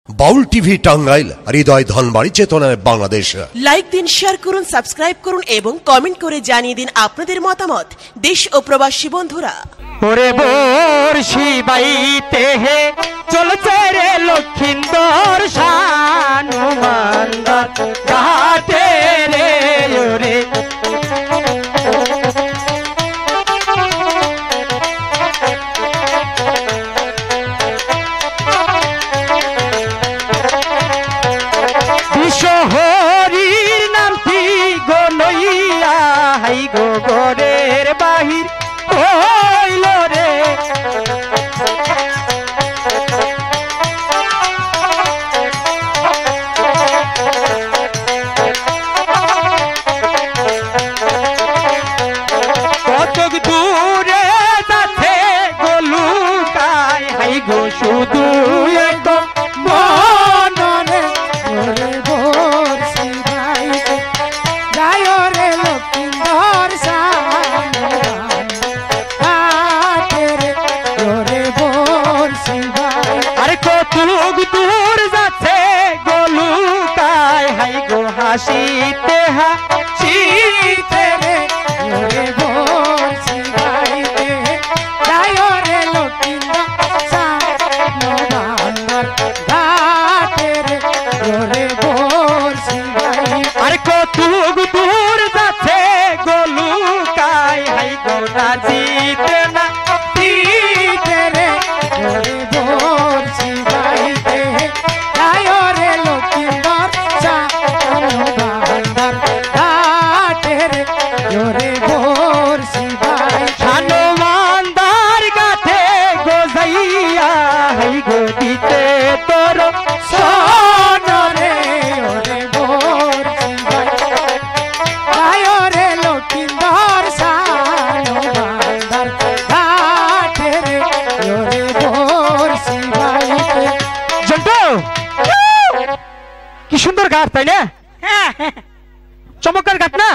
বাউল TV Tangail, হৃদয় ধনবাড়ি, চেতনায় Bangladesh. Like দিন, share করুন, সাবস্ক্রাইব করুন এবং কমেন্ট করে জানিয়ে দিন আপনাদের মতামত। দেশ ও প্রবাসী বন্ধুরা, ওরে বর্ষি বাইতে হে চলছে রে লক্ষিন্দর শানুমান্দার ঘাটে রে ওরে বিশ্বহরির নামটি গো লইয়া হাই গো গোরের বাহির হইল রে কতক দূরে যাচ্ছে গোলুকায় হাই গো শুধু একদম মনরে ওরে বর্ষি ভাইতে যায় রে লক্ষিন্দর শানুমান ঘাটে রে ওরে বর্ষি ভাই। আরে কতক দূর যাচ্ছে গোলুকায় হাই গো হাসিতে হাসিতে রে ওরে বর্ষি ভাইতে যায় রে লক্ষিন্দর শানুমান ঘাটে রে ওরে বর্ষি ভাই। আরে কতক দূর যাচ্ছে গোলুকায় হাই গো রাজিতে না দিতে রে ওরে বর্ষি ভাইতে যায় রে লক্ষিন্দর শানুমান ঘাটে রে ওরে বর্ষি ভাই। শানুমানদার ঘাটে গো যাইয়া হাই গো দিতে তোর সোনরে ওরে বর্ষি ভাই যায় রে লক্ষিন্দর শানুমান ঘাটে রে ওরে বর্ষি ভাই। জন্টু কি সুন্দর ঘাট, তাই না? চমৎকার ঘাট না?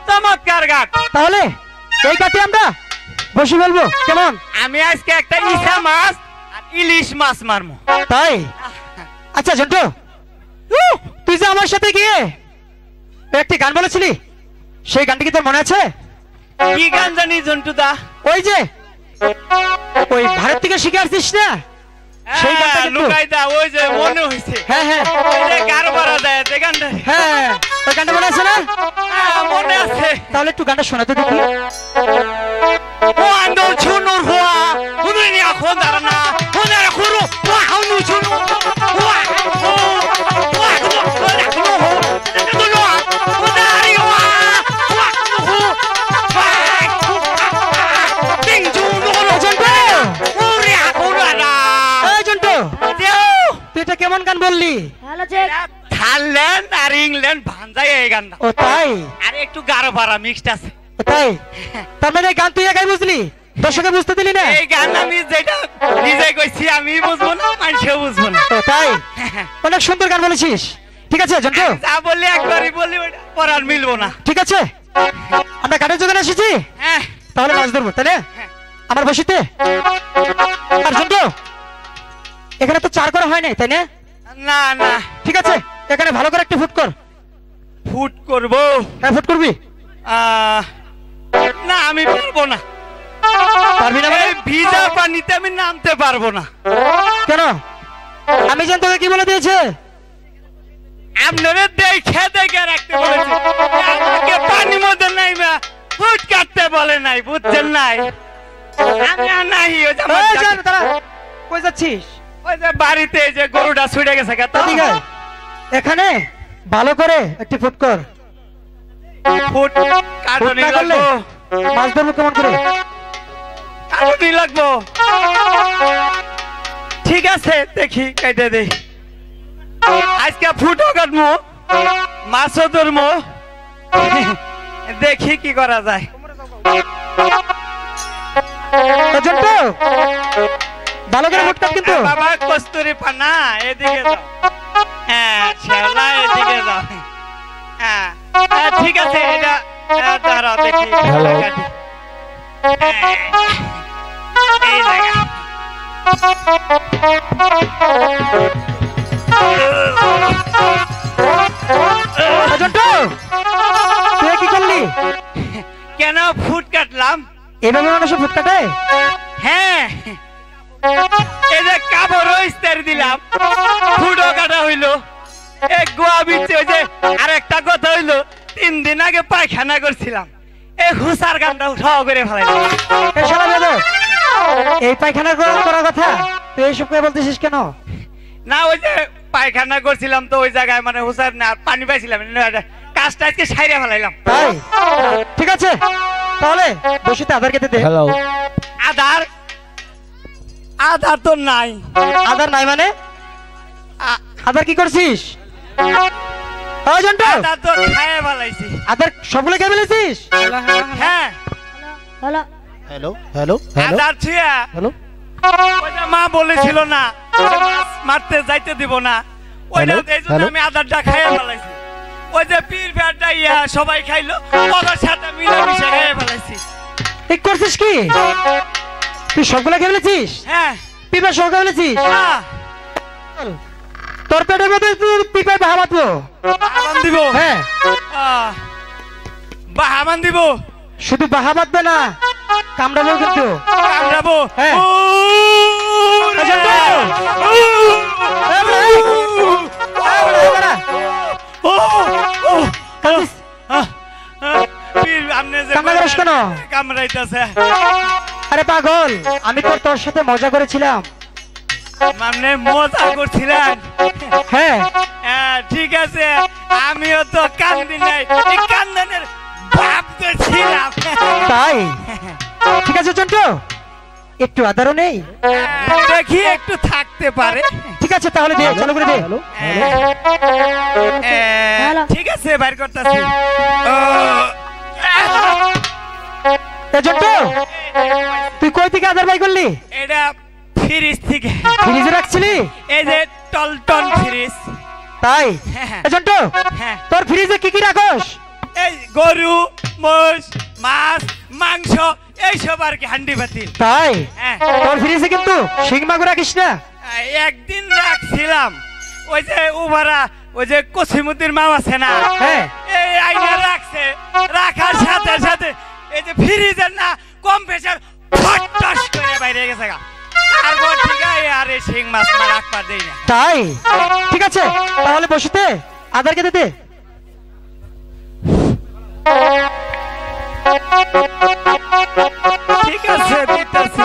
চমৎকার ঘাট। তাহলে এই ঘাটে আমরা বসে ফেলবো, কেমন? আমি আজকে একটা ইসা মাছ আর ইলিশ মাছ মারমু। তাই? আচ্ছা জন্টু, তুই যে আমার সাথে গিয়ে একটি গান বলেছিলি, সেই গানটি কি তোর মনে আছে? কি গান জানি জন্টু দা? ওই যে ওই ভারত থেকে শিখে আসছিস না, সেই গানটা কিন্তু। লুকাই দা, ওই যে মনে হইছে। হ্যাঁ হ্যাঁ ওই যে গার বাড়া দেয় যে গানটা। হ্যাঁ, ওই গানটা মনে আছে না? মনে আছে। তাহলে একটু গানটা শোনাতে দেখি। ও আন্দো ছুনুর হুয়া উনি এখন দাঁড়ানা ওনার খুরু ওয়া হাউনু ছুনু ওয়া ও ওয়া খুরু দুনো ওনারি ওয়া ওয়া হু তিন ছুনু জন্টু, ওরে আকুরানা। এই জন্টু, দেও তুই এটা কেমন গান বললি? থাইল্যান্ড আর ইংল্যান্ড ভাঞ্জাই এই গানটা। ও তাই? আরে একটু গারো ভাড়া মিক্সড আছে। ও তাই? তার মানে এই গান তুই একাই বুঝলি, দর্শকে বুঝতে দিলি না? এই গান আমি যেটা নিজে কইছি আমি বুঝবো না, মানুষও বুঝবো না। ও তাই? অনেক সুন্দর গান বলেছিস। ঠিক আছে জন্টু, যা বললি একবারই বলি, ওটা পর আর মিলবো না। ঠিক আছে, আমরা ঘাটের যোগানে এসেছি, হ্যাঁ তাহলে মাছ ধরবো, তাই না? আমার বসিতে। আর জন্টু, এখানে তো চার করা হয় নাই, তাই না? না না, ঠিক আছে, এখানে ভালো করে একটু ফুট কর। ফুট করবো? হ্যাঁ, ফুট করবি। না আমি পারবো না। পারবি না মানে? এই ভিজা পানিতে আমি নামতে পারবো না। কেন? আমি জান তোকে কি বলে দিয়েছে? আপনারা দেখে দেখে রাখতে বলেছে, আমাকে পানির মধ্যে নাইবা ফুট কাটতে বলে নাই, বুঝছেন নাই? আমি আর নাই, ওই যে আমার এই জান, দাঁড়া, কই যাচ্ছিস? ওই যে বাড়িতে এই যে গরুটা ছুটে গেছে গা, তো ঠিক আছে, এখানে ভালো করে একটু ফুট কর। ফুট ফুট কাটনি না করলে লাগবো, মাছ ধরবো কেমন করে? কাটনি লাগবো। ঠিক আছে, দেখি কেটে দে। আজকে ফুটও কাটবো, মাছও ধরবো, দেখি কি করা যায়। জন্টু, ভালো করে ফুট কাট কিন্তু। বাবা কস্তুরি পানা, এদিকে যাও। হ্যাঁ ছেলা, এদিকে যাও। হ্যাঁ ঠিক আছে, এটা দাঁড়াও দেখি কাটি। এই জায়গা কেন ফুট কাটলাম? এভাবে মানুষের ফুট কাটে? হ্যাঁ, এই যে কাপড়ও ইস্তারি দিলাম, ফুটও কাটা হইলো। এই গোয়া বিচ্ছে ওই যে আরেকটা কথা হইলো, 3 দিন আগে পায়খানা করছিলাম, এই হুসার গানটা সহ করে ফেলাইলাম। এই শালা বেদক, এই পায়খানা করার কথা তুই এইসব করে বলতেছিস কেন? না, ওই যে পায়খানা করছিলাম তো ওই জায়গায় মানে হুসার না পানি পাইছিলাম, কাজটা আজকে সাইরে ফেলাইলাম। তাই ঠিক আছে, তাহলে বসিতে আধার কেটে দে। আধার? আধার তো নাই। আধার নাই মানে? আধার কি করছিস? আধার তো খাইয়ে ফেলাইছি। আধার সবগুলো খেয়ে ফেলেছিস? হ্যাঁ। হ্যালো হ্যালো আধার ছিয়া হ্যালো, ওইটা মা বলেছিল না যে মাছ মারতে যাইতে দিব না, ওইটা এই জন্য আমি আধারটা খাইয়ে ফেলাইছি। ওই যে পীর ফেরটা ইয়া সবাই খাইলো, ওদের সাথে মিলেমিশে খাইয়ে ফেলাইছি। ঠিক করছিস কি? তুই সবগুলো খেয়ে ফেলেছিস? হ্যাঁ। পিপা সব খেয়ে ফেলেছিস? তোর পেটের মধ্যে তুই পিপায় বাহা বাঁধবো। বাহামান দিব? হ্যাঁ। বাহামান দিব? শুধু বাহা বাঁধবে না, কামড়াবো কিন্তু। কামড়াবো? হ্যাঁ। আরে পাগল, আমি তোর সাথে মজা করেছিলাম। মানে মজা করছিলেন? হ্যাঁ। ঠিক আছে, আমিও তো কান্দি নাই, এই কান্দানের ভাব তো ছিলাম। তাই ঠিক আছে চন্টু, একটু আধারও নেই? দেখি একটু থাকতে পারে। ঠিক আছে তাহলে দে, চালু করে দে। ঠিক আছে, বাইর করতেছি। চন্টু, তুই কই থেকে আধার বাই করলি? এটা ফ্রিজ থেকে। ফ্রিজে রাখছিলি? এই যে টলটন ফ্রিজ। তাই চন্টু, তোর ফ্রিজে কি কি রাখোস? এই গরু, মোষ, মাছ, মাংস, এইসব আর কি, হান্ডি বাতি। তাই তোর ফ্রিজে কিন্তু শিং মাগুর রাখিস না? একদিন রাখছিলাম, ওই যে উভারা ওই যে কসিমুদ্দির মা আছে না, এই আইনা রাখছে, রাখার সাথে সাথে এই যে ফ্রিজের না কম্প্রেসার ফটাস করে বাইরে গেছে গা। তারপর ঠিক আছে, আর এই শিং মাছ না রাখবার দেই না। তাই ঠিক আছে, তাহলে বসিতে আধার কেটে দে। ঠিক আছে, দিতেছি।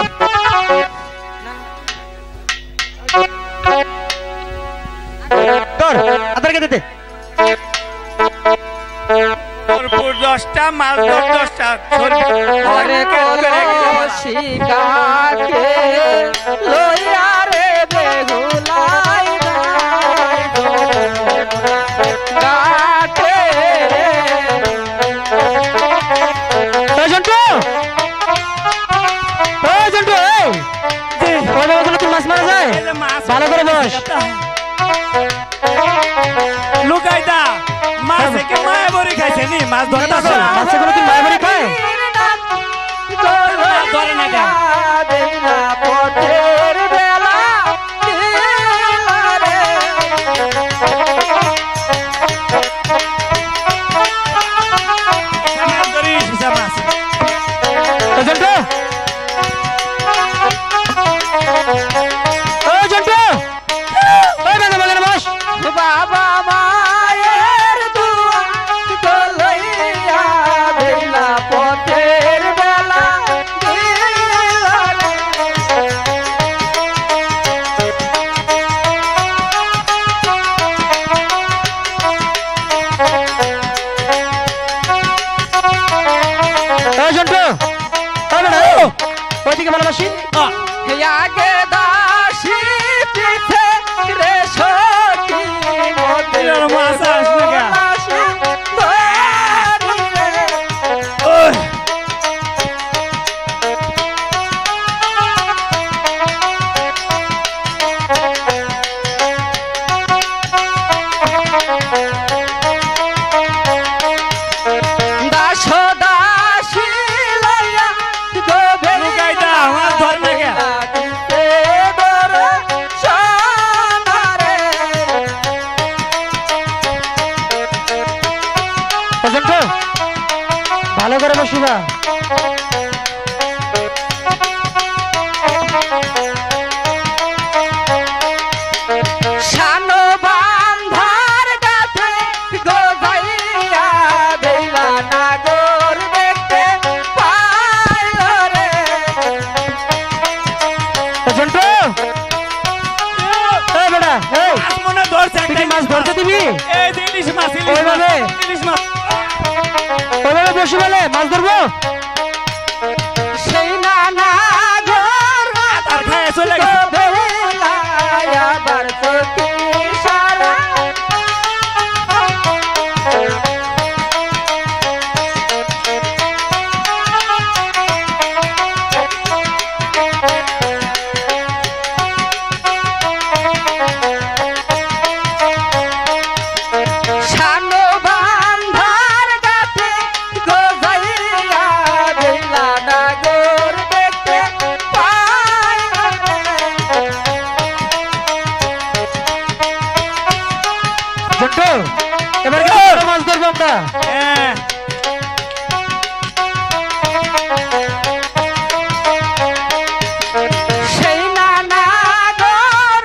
তোর আধার কেটে দে। ভরপুর 10টা, মাছ 10টা। ওরে কলসি কাকে লইয়া রে বেগুলাই কাকে। এই জন্টু, এই জন্টু, এই ওগুলো তুই মাছ মারা যায়? ভালো করে বস। লুকাইদা মাছ কে মায়া বড়ি খাইছে নি? মাছ ধরতা তো মাছ গুলো তুই মায়া বড়ি খায়? ধরে না কেন? পথের বেলা মাছ জন্টু, ও জন্টু, ওই বাবা বাগানে বস। বাবা মায়ের দুয়া লইয়া দিলা পথের বেলা জন্টু, ওইদিকে ভালোবাসি আগে দাসী পিঠে রে সখী মাছ আসবে গা। দাসী লইয়া গোবে লুকাইদা মাছ ধরে না কেন? বসিবা শানো বান্ধার গাছে গোজাইয়া বেলা নাগর দেখতে পাইল রে জন্টু এই বেটা এই মনে ধরছে তুই মাছ ধরতে দিবি এই যে ইলিশ মাছ ওইভাবে ইলিশ মাছ ওইভাবে বসে বলে মাছ ধরবো সেই নানা ঘর আর খায় চলে গেছে আবার চোখে সারা শানো বান্ধার গাছে গোজাইয়া বেলা নাগর দেখতে পাইল জন্টু এবার মাছ ধরবো আমরা হ্যাঁ সেই নানা ঘর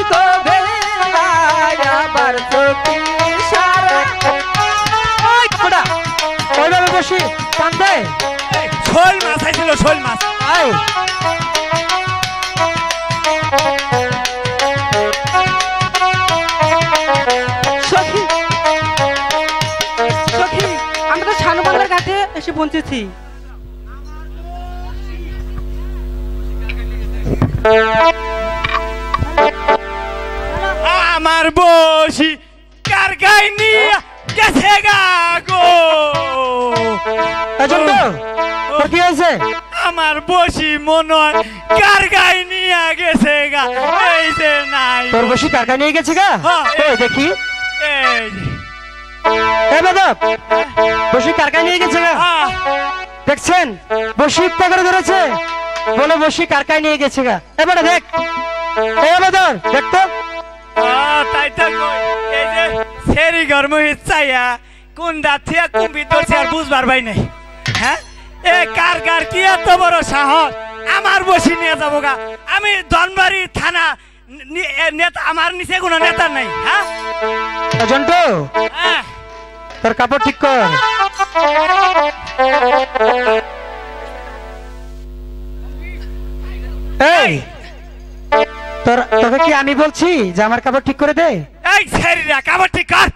গোবেলায় আবার চোখে সারা ওই কোড়া ওইভাবে বসি টানতে শোল মাছ আইছিল শোল মাছ আয় সখী সখী আমরা তো শানুবান্ধার ঘাটে এসে পৌঁছেছি আমার বসি কার গাই নিয়ে গেছে গা গো জন্টু তোর কি হয়েছে আমার বসি মনে হয় কার গাই নিয়ে গেছে গা এই যে নাই তোর বসি কারখানা নিয়ে গেছে গা হ্যাঁ, ওই দেখি এই যে। এ বেদব বসি কারখানা নিয়ে গেছে গা আহ, দেখছেন বসি ইত্যা করে ধরেছে বলে বসি কারখানা নিয়ে গেছে গা এবারে দেখ এই বেদর দেখ তো তাই তো কই, এই যে সেরি গরম চাইয়া কোন দাঁতিয়া কোন ভিতরছে আর বুঝবার পাই নাই হ্যাঁ এ কার কার কি এত বড় সাহস আমার বসি নিয়ে যাবো গা আমি ধনবাড়ি থানা নেতা আমার নিচে কোনো নেতা নাই হ্যাঁ জন্টু হ্যাঁ তোর কাপড় ঠিক কর এই তোকে কি আমি বলছি যে আমার কাপড় ঠিক করে দে এই সেরিরা কাপড় ঠিক কর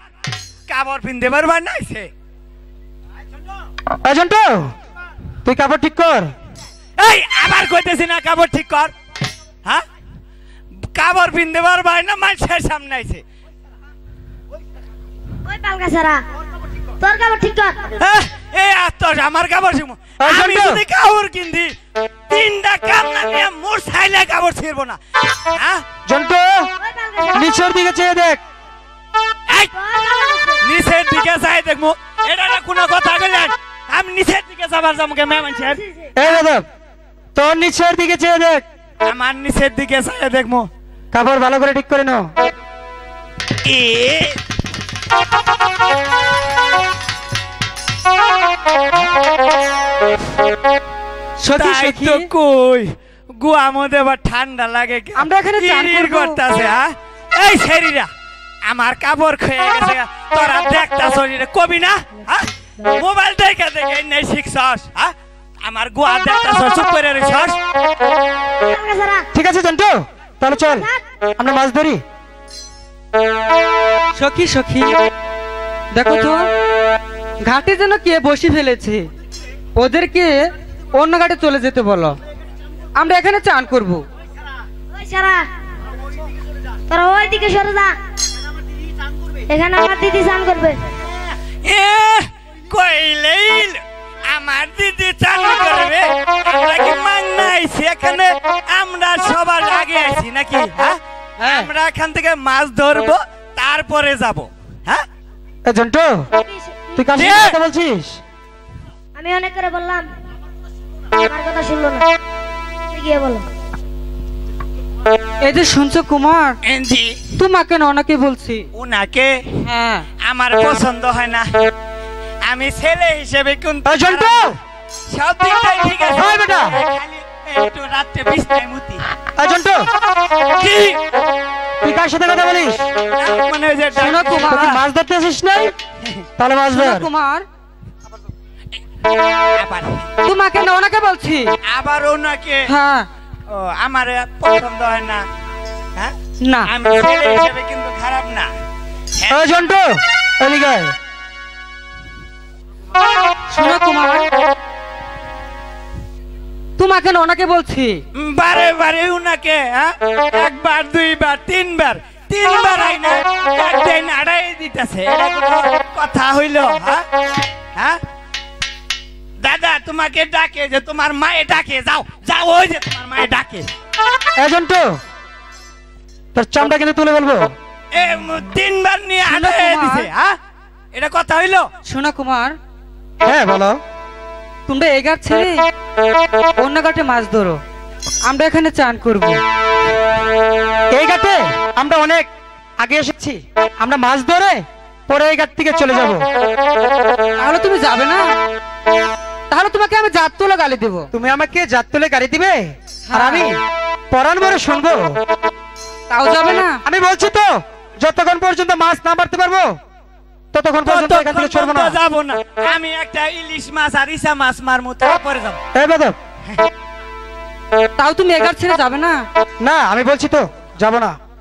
কাপড় পিনতে পারবার নাইছে জন্টু তুই কাপড় ঠিক কর এই আবার কইতেছি না কাপড় ঠিক কর হ্যাঁ কাপড় পিনতে পারবার না মানুষের সামনে আইছে ওই পালকা সারা তোর কাপড় ঠিক কর এই আত্মস আমার কাপড় শিখবো আমি জন্টু। যদি কাপড় কিনতি তিনটা কাম না নিয়ে মোর সাইলে কাপড় ছিড়বো না হ্যাঁ জন্টু ওই পালকা সারা নিচের দিকে চেয়ে দেখ এই তোর কাপড় আছে। নিচের দিকে চাই দেখবো এটা না কোনো কথা কইলেন আমি নিচের দিকে যাবার যাবো মেয়ে এই বেদব তোর নিচের দিকে চেয়ে দেখ আমার নিচের দিকে চাই দেখবো কাপড় ভালো করে ঠিক করে নাও এ সখী তাই সখী তো কই গুয়া মধ্যে আবার ঠান্ডা লাগে কি? আমরা এখানে চান কিরির করবো। করতাছে হ্যাঁ এই সেরিরা আমার কাপড় খেয়ে গেছে গা। তোরা দেখতাছ রে কবি না হ্যাঁ মোবাইল দেখে দেখে নেই শিখছস হ্যাঁ আমার গুয়া দেখতাছ চুপ করে রইছস পালকা সারা ঠিক আছে জন্টু তাহলে চল আমরা মাছ ধরি সখী সখী দেখো তো ঘাটে যেন কে বসে ফেলেছে ওদেরকে অন্য ঘাটে চলে যেতে বলো আমরা এখানে চান করব ওই সারা তোরা ওই দিকে সরে যা এখানে আমার দিদি স্নান করবে এ কইলেই আমার দিদি চালু করবে আমরা কি মাংনা আইছি এখানে আমরা সবার আগে আইছি নাকি হ্যাঁ হ্যাঁ। আমরা এখান থেকে মাছ ধরবো তারপরে যাব হ্যাঁ এ জন্টু তুই কার সাথে কথা বলছিস আমি অনেক করে বললাম আমার কথা শুনলো না তুই গিয়ে বলো এই যে শুনছো কুমার এনজি তোমাকে না ওনাকে বলছি উনাকে হ্যাঁ আমার পছন্দ হয় না আমি ছেলে হিসেবে কিন্তু এই জন্টু! সব দিকটাই ঠিক আছে। ওই বেটা! খালি একটু রাত্রে বিছনায় মুতি। এই জন্টু, কি? তুই কার সাথে কথা বলিস? মানে ওই যে শোনো কুমার, তুই কি মাছ ধরতে আসিস নাই? তাহলে মাছ শোনো ধর। কুমার, আবার তোমাকে না ওনাকে বলছি। আবার ওনাকে হ্যাঁ, ও আমার পছন্দ হয় না। হ্যাঁ, না আমি ছেলে হিসেবে কিন্তু খারাপ না। এই জন্টু, এদিকে আয়। শোনো কুমার, তোমাকে না ওনাকে বলছি। বারে বারে উনাকে একবার দুইবার তিনবার আই না একদিন আড়াই দিতেছে। এটা কোনো কথা হইল? হ্যাঁ দাদা তোমাকে ডাকে, যে তোমার মায়ে ডাকে, যাও যাও, ওই যে তোমার মায়ে ডাকে। এই জন্টু, তোর চামড়া কিন্তু তুলে বলবো। তিনবার নিয়ে শোনো আড়াই কুমার। দিছে। এটা কথা হইল? শোনো কুমার, হ্যাঁ বলো। তোমরা এগার ছেড়ে অন্য ঘাটে মাছ ধরো, আমরা এখানে চান করব। এই ঘাটে আমরা অনেক আগে এসেছি, আমরা মাছ ধরে পরে এই ঘাট থেকে চলে যাব। তাহলে তুমি যাবে না? তাহলে তোমাকে আমি জাত তোলা গালি দেবো। তুমি আমাকে জাত তুলে গাড়ি দিবে, আর আমি পরাণ ভরে শুনবো? তাও যাবে না? আমি বলছি তো, যতক্ষণ পর্যন্ত মাছ না মারতে পারবো ততক্ষণ পর্যন্ত এখান থেকে চলবো না। যাবো না। আমি একটা ইলিশ মাছ আর ইসা মাছ মারমু, তারপরে যাবো। এই বেদব, তাও তুমি এগার ছেড়ে যাবে না? না আমি বলছি তো, যাবো না।